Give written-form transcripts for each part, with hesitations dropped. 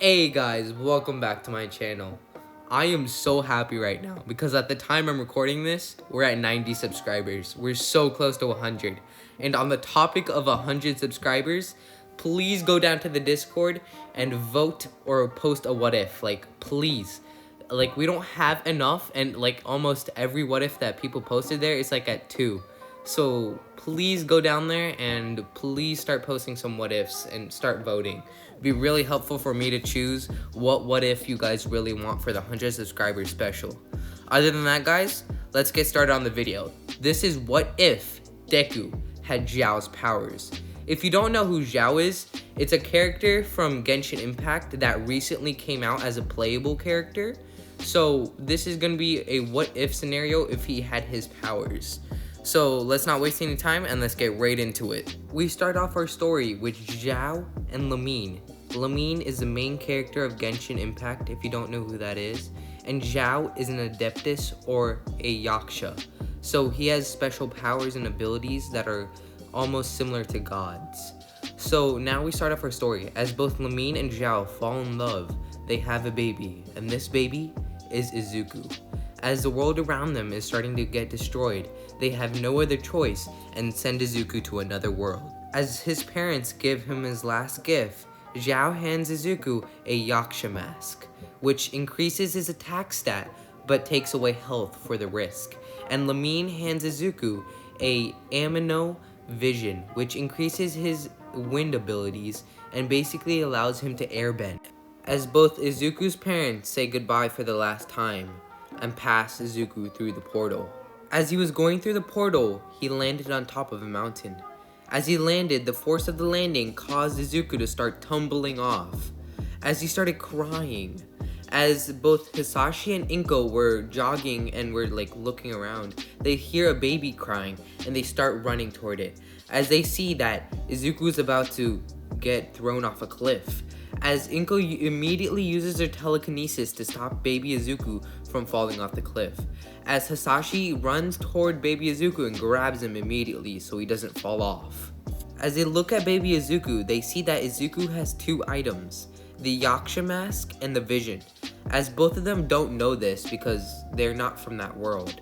Hey guys, welcome back to my channel. I am so happy right now because at the time I'm recording this, we're at 90 subscribers. We're so close to 100. And on the topic of 100 subscribers, please go down to the Discord and vote or post a what if. Like, please. Like, we don't have enough, and like almost every what if that people posted there is like at 2. So please go down there and please start posting some what ifs and start voting. It'd be really helpful for me to choose what if you guys really want for the 100 subscribers special. Other than that, guys, let's get started on the video. This is what if Deku had Xiao's powers. If you don't know who Xiao is, it's a character from Genshin Impact that recently came out as a playable character. So this is gonna be a what if scenario if he had his powers. So let's not waste any time and let's get right into it. We start off our story with Xiao and Lamine. Lamine is the main character of Genshin Impact if you don't know who that is. And Xiao is an Adeptus or a Yaksha. So he has special powers and abilities that are almost similar to gods. So now we start off our story. As both Lamine and Xiao fall in love, they have a baby. And this baby is Izuku. As the world around them is starting to get destroyed, they have no other choice and send Izuku to another world. As his parents give him his last gift, Xiao hands Izuku a Yaksha mask, which increases his attack stat but takes away health for the risk. And Lamine hands Izuku a Amino vision, which increases his wind abilities and basically allows him to airbend. As both Izuku's parents say goodbye for the last time and pass Izuku through the portal. As he was going through the portal, he landed on top of a mountain. As he landed, the force of the landing caused Izuku to start tumbling off. As he started crying, as both Hisashi and Inko were jogging and were like looking around, they hear a baby crying and they start running toward it. As they see that Izuku is about to get thrown off a cliff. As Inko immediately uses her telekinesis to stop baby Izuku from falling off the cliff. As Hisashi runs toward baby Izuku and grabs him immediately so he doesn't fall off. As they look at baby Izuku, they see that Izuku has 2 items, the Yaksha mask and the vision. As both of them don't know this because they're not from that world.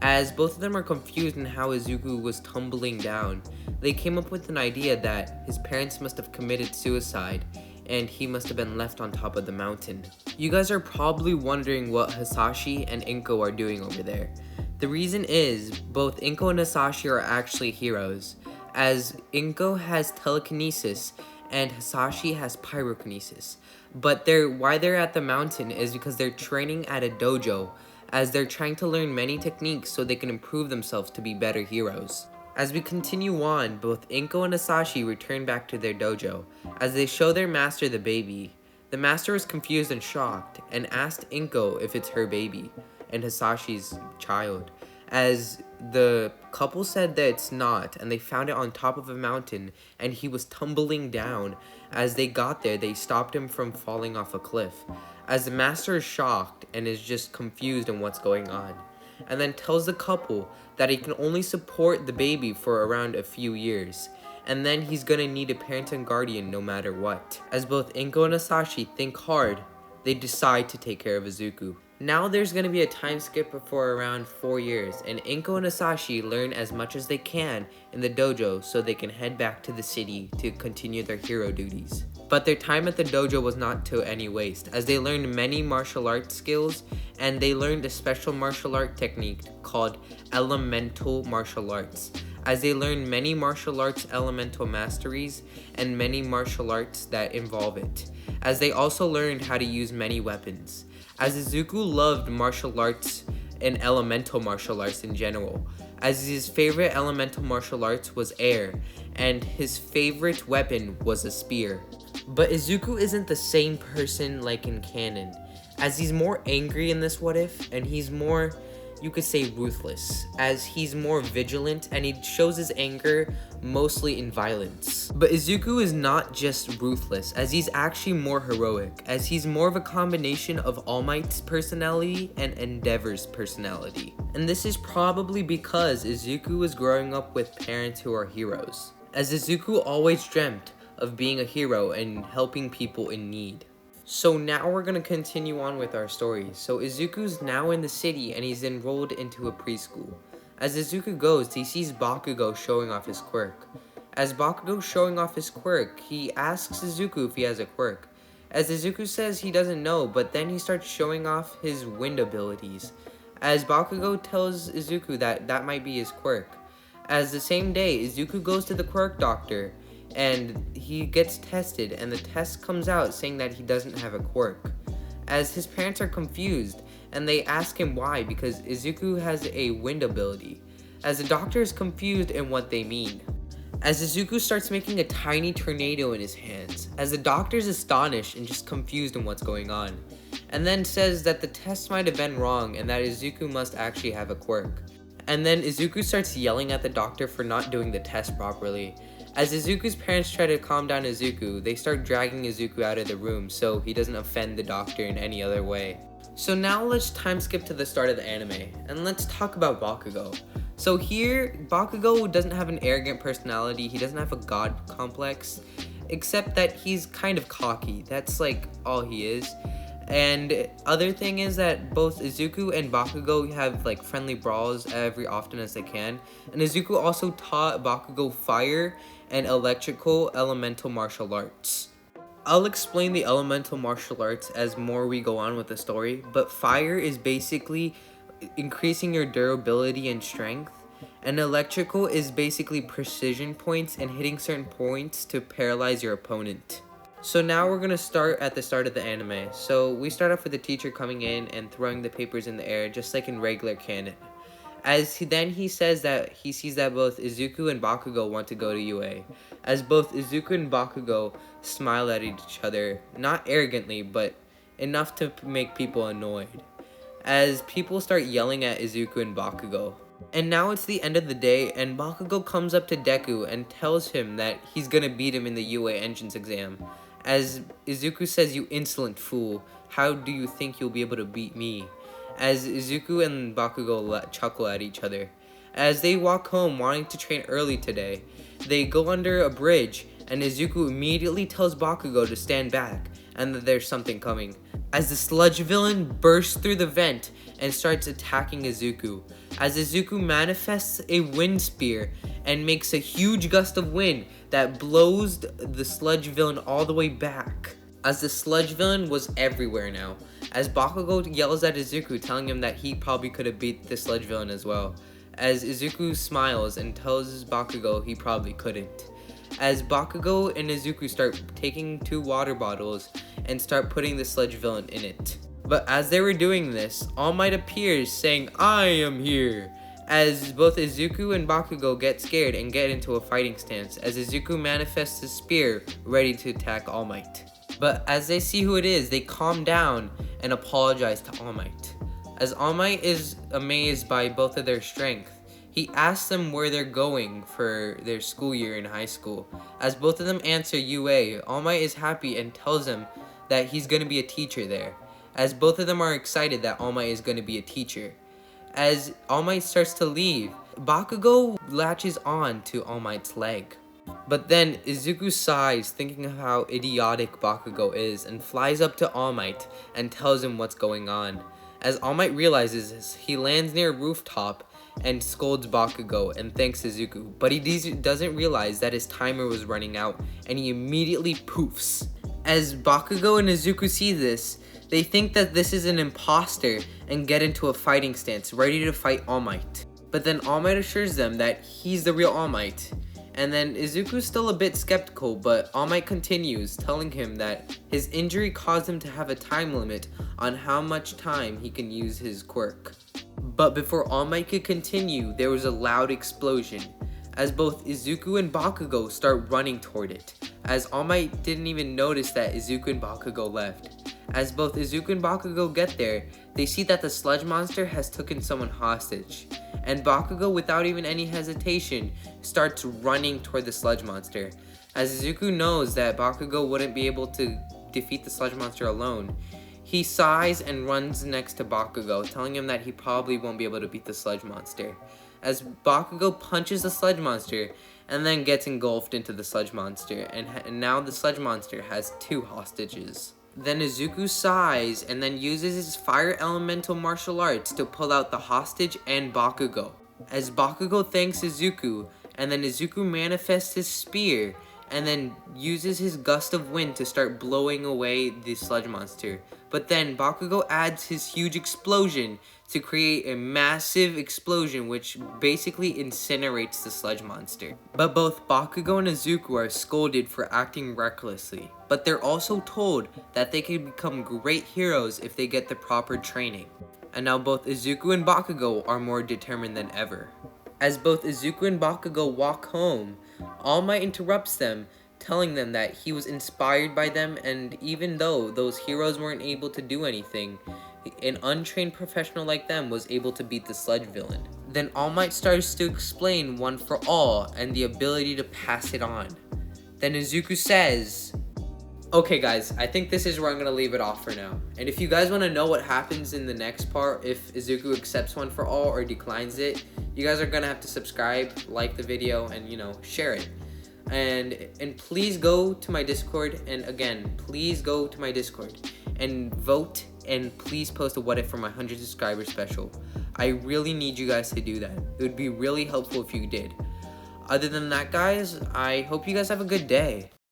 As both of them are confused in how Izuku was tumbling down, they came up with an idea that his parents must have committed suicide and he must have been left on top of the mountain. You guys are probably wondering what Hisashi and Inko are doing over there. The reason is, both Inko and Hisashi are actually heroes, as Inko has telekinesis and Hisashi has pyrokinesis. But why they're at the mountain is because they're training at a dojo, as they're trying to learn many techniques so they can improve themselves to be better heroes. As we continue on, both Inko and Hisashi return back to their dojo. As they show their master the baby, the master is confused and shocked and asked Inko if it's her baby and Hisashi's child. As the couple said that it's not, and they found it on top of a mountain and he was tumbling down. As they got there, they stopped him from falling off a cliff. As the master is shocked and is just confused on what's going on, and then tells the couple that he can only support the baby for around a few years, and then he's gonna need a parent and guardian no matter what. As both Inko and Hisashi think hard, they decide to take care of Izuku. Now there's gonna be a time skip for around 4 years, and Inko and Hisashi learn as much as they can in the dojo so they can head back to the city to continue their hero duties. But their time at the dojo was not to any waste, as they learned many martial arts skills, and they learned a special martial art technique called elemental martial arts, as they learned many martial arts elemental masteries and many martial arts that involve it, as they also learned how to use many weapons. As Izuku loved martial arts and elemental martial arts in general, as his favorite elemental martial arts was air, and his favorite weapon was a spear. But Izuku isn't the same person like in canon, as he's more angry in this what if, and he's more, you could say, ruthless, as he's more vigilant and he shows his anger mostly in violence. But Izuku is not just ruthless, as he's actually more heroic, as he's more of a combination of All Might's personality and Endeavor's personality. And this is probably because Izuku was growing up with parents who are heroes, as Izuku always dreamt of being a hero and helping people in need. So now we're gonna continue on with our story. So Izuku's now in the city and he's enrolled into a preschool. As Izuku goes, he sees Bakugo showing off his quirk. As Bakugo's showing off his quirk, he asks Izuku if he has a quirk. As Izuku says he doesn't know, but then he starts showing off his wind abilities. As Bakugo tells Izuku that that might be his quirk. As the same day, Izuku goes to the quirk doctor and he gets tested, and the test comes out saying that he doesn't have a quirk. As his parents are confused and they ask him why, because Izuku has a wind ability. As the doctor is confused in what they mean. As Izuku starts making a tiny tornado in his hands, as the doctor is astonished and just confused in what's going on, and then says that the test might have been wrong and that Izuku must actually have a quirk. And then Izuku starts yelling at the doctor for not doing the test properly. As Izuku's parents try to calm down Izuku, they start dragging Izuku out of the room so he doesn't offend the doctor in any other way. So now let's time skip to the start of the anime, and let's talk about Bakugo. So here, Bakugo doesn't have an arrogant personality, he doesn't have a god complex, except that he's kind of cocky. That's like all he is. And other thing is that both Izuku and Bakugo have like friendly brawls every often as they can. And Izuku also taught Bakugo fire and electrical elemental martial arts. I'll explain the elemental martial arts as more we go on with the story, but fire is basically increasing your durability and strength, and electrical is basically precision points and hitting certain points to paralyze your opponent. So now we're gonna start at the start of the anime. So we start off with the teacher coming in and throwing the papers in the air just like in regular canon. Then he says that he sees that both Izuku and Bakugo want to go to UA. As both Izuku and Bakugo smile at each other, not arrogantly, but enough to make people annoyed. As people start yelling at Izuku and Bakugo. And now it's the end of the day, and Bakugo comes up to Deku and tells him that he's gonna beat him in the UA entrance exam. As Izuku says, "You insolent fool, how do you think you'll be able to beat me?" As Izuku and Bakugo chuckle at each other. As they walk home wanting to train early today, they go under a bridge, and Izuku immediately tells Bakugo to stand back, and that there's something coming. As the sludge villain bursts through the vent and starts attacking Izuku. As Izuku manifests a wind spear and makes a huge gust of wind that blows the sludge villain all the way back. As the sludge villain was everywhere now. As Bakugo yells at Izuku, telling him that he probably could have beat the sludge villain as well. As Izuku smiles and tells Bakugo he probably couldn't. As Bakugo and Izuku start taking 2 water bottles and start putting the sludge villain in it. But as they were doing this, All Might appears saying, "I am here!" As both Izuku and Bakugo get scared and get into a fighting stance, as Izuku manifests his spear ready to attack All Might. But as they see who it is, they calm down and apologize to All Might. As All Might is amazed by both of their strength, he asks them where they're going for their school year in high school. As both of them answer UA, All Might is happy and tells them that he's going to be a teacher there. As both of them are excited that All Might is going to be a teacher. As All Might starts to leave, Bakugo latches on to All Might's leg. But then Izuku sighs, thinking of how idiotic Bakugo is, and flies up to All Might and tells him what's going on. As All Might realizes this, he lands near a rooftop and scolds Bakugo and thanks Izuku, but he doesn't realize that his timer was running out, and he immediately poofs. As Bakugo and Izuku see this, they think that this is an imposter and get into a fighting stance, ready to fight All Might. But then All Might assures them that he's the real All Might. And then Izuku's still a bit skeptical, but All Might continues, telling him that his injury caused him to have a time limit on how much time he can use his quirk. But before All Might could continue, there was a loud explosion, as both Izuku and Bakugo start running toward it, as All Might didn't even notice that Izuku and Bakugo left. As both Izuku and Bakugo get there, they see that the sludge monster has taken someone hostage, and Bakugo, without even any hesitation, starts running toward the sludge monster. As Izuku knows that Bakugo wouldn't be able to defeat the sludge monster alone, he sighs and runs next to Bakugo, telling him that he probably won't be able to beat the sludge monster. As Bakugo punches the sludge monster and then gets engulfed into the sludge monster, and now the sludge monster has 2 hostages. Then Izuku sighs and then uses his fire elemental martial arts to pull out the hostage and Bakugo. As Bakugo thanks Izuku, and then Izuku manifests his spear and then uses his gust of wind to start blowing away the sludge monster. But then Bakugo adds his huge explosion to create a massive explosion which basically incinerates the sludge monster. But both Bakugo and Izuku are scolded for acting recklessly, but they're also told that they can become great heroes if they get the proper training. And now both Izuku and Bakugo are more determined than ever. As both Izuku and Bakugo walk home, All Might interrupts them, telling them that he was inspired by them, and even though those heroes weren't able to do anything, an untrained professional like them was able to beat the sludge villain. Then All Might starts to explain One for All and the ability to pass it on. Then Izuku says, okay guys, I think this is where I'm going to leave it off for now. And if you guys want to know what happens in the next part, if Izuku accepts One for All or declines it, you guys are going to have to subscribe, like the video, and share it. And please go to my Discord, and again, please go to my Discord and vote, and please post a what if for my 100 subscriber special. I really need you guys to do that. It would be really helpful if you did. Other than that, guys, I hope you guys have a good day.